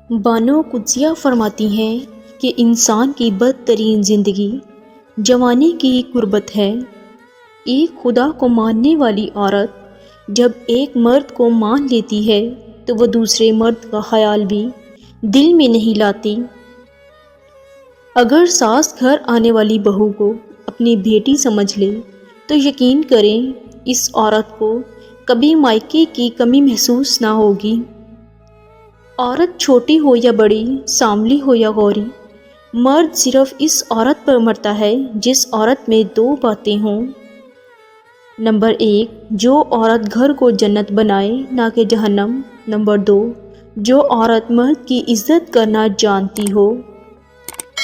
بانو قدسیہ فرماتی ہیں کہ انسان کی بدترین زندگی جوانی کی غربت ہے۔ ایک خدا کو ماننے والی عورت جب ایک مرد کو مان لیتی ہے تو وہ دوسرے مرد کا خیال بھی دل میں نہیں لاتی۔ اگر ساس گھر آنے والی بہو کو اپنی بیٹی سمجھ لے تو یقین کریں اس عورت کو کبھی مائکے کی کمی محسوس نہ ہوگی۔ عورت چھوٹی ہو یا بڑی، سانولی ہو یا گوری، مرد صرف اس عورت پر مرتا ہے جس عورت میں دو باتیں ہوں۔ نمبر 1، جو عورت گھر کو جنت بنائے نہ کہ جہنم۔ نمبر 2، جو عورت مرد کی عزت کرنا جانتی ہو۔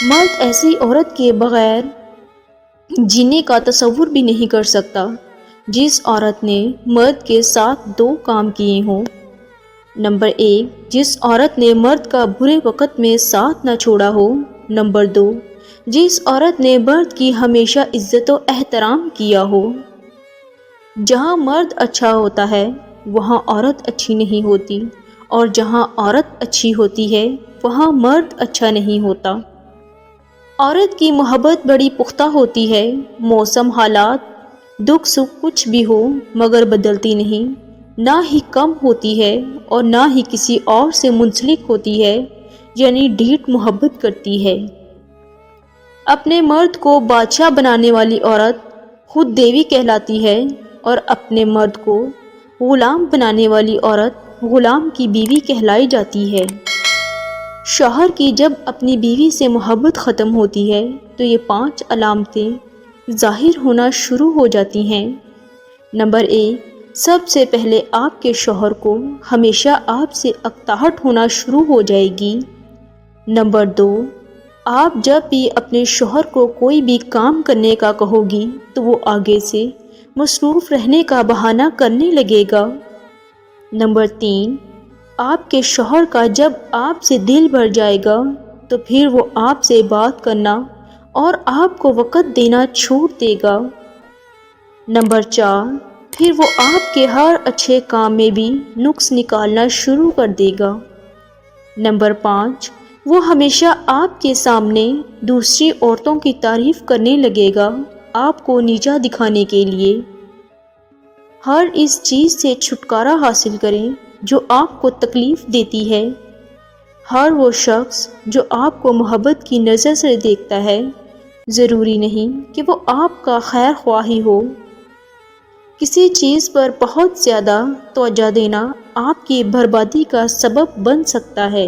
مرد ایسی عورت کے بغیر جینے کا تصور بھی نہیں کر سکتا جس عورت نے مرد کے ساتھ دو کام کیے ہوں۔ نمبر 1، جس عورت نے مرد کا برے وقت میں ساتھ نہ چھوڑا ہو۔ نمبر 2، جس عورت نے مرد کی ہمیشہ عزت و احترام کیا ہو۔ جہاں مرد اچھا ہوتا ہے وہاں عورت اچھی نہیں ہوتی، اور جہاں عورت اچھی ہوتی ہے وہاں مرد اچھا نہیں ہوتا۔ عورت کی محبت بڑی پختہ ہوتی ہے، موسم، حالات، دکھ سکھ کچھ بھی ہو مگر بدلتی نہیں، نہ ہی کم ہوتی ہے اور نہ ہی کسی اور سے منسلک ہوتی ہے، یعنی ڈھیٹ محبت کرتی ہے۔ اپنے مرد کو بادشاہ بنانے والی عورت خود دیوی کہلاتی ہے اور اپنے مرد کو غلام بنانے والی عورت غلام کی بیوی کہلائی جاتی ہے۔ شوہر کی جب اپنی بیوی سے محبت ختم ہوتی ہے تو یہ 5 علامتیں ظاہر ہونا شروع ہو جاتی ہیں۔ نمبر 1، سب سے پہلے آپ کے شوہر کو ہمیشہ آپ سے اکتاہٹ ہونا شروع ہو جائے گی۔ نمبر 2، آپ جب بھی اپنے شوہر کو کوئی بھی کام کرنے کا کہو گی تو وہ آگے سے مصروف رہنے کا بہانہ کرنے لگے گا۔ نمبر 3، آپ کے شوہر کا جب آپ سے دل بھر جائے گا تو پھر وہ آپ سے بات کرنا اور آپ کو وقت دینا چھوڑ دے گا۔ نمبر 4، پھر وہ آپ کے ہر اچھے کام میں بھی نقص نکالنا شروع کر دے گا۔ نمبر 5، وہ ہمیشہ آپ کے سامنے دوسری عورتوں کی تعریف کرنے لگے گا آپ کو نیچا دکھانے کے لیے۔ ہر اس چیز سے چھٹکارا حاصل کریں جو آپ کو تکلیف دیتی ہے۔ ہر وہ شخص جو آپ کو محبت کی نظر سے دیکھتا ہے ضروری نہیں کہ وہ آپ کا خیر خواہ ہی ہو۔ کسی چیز پر بہت زیادہ توجہ دینا آپ کی بربادی کا سبب بن سکتا ہے۔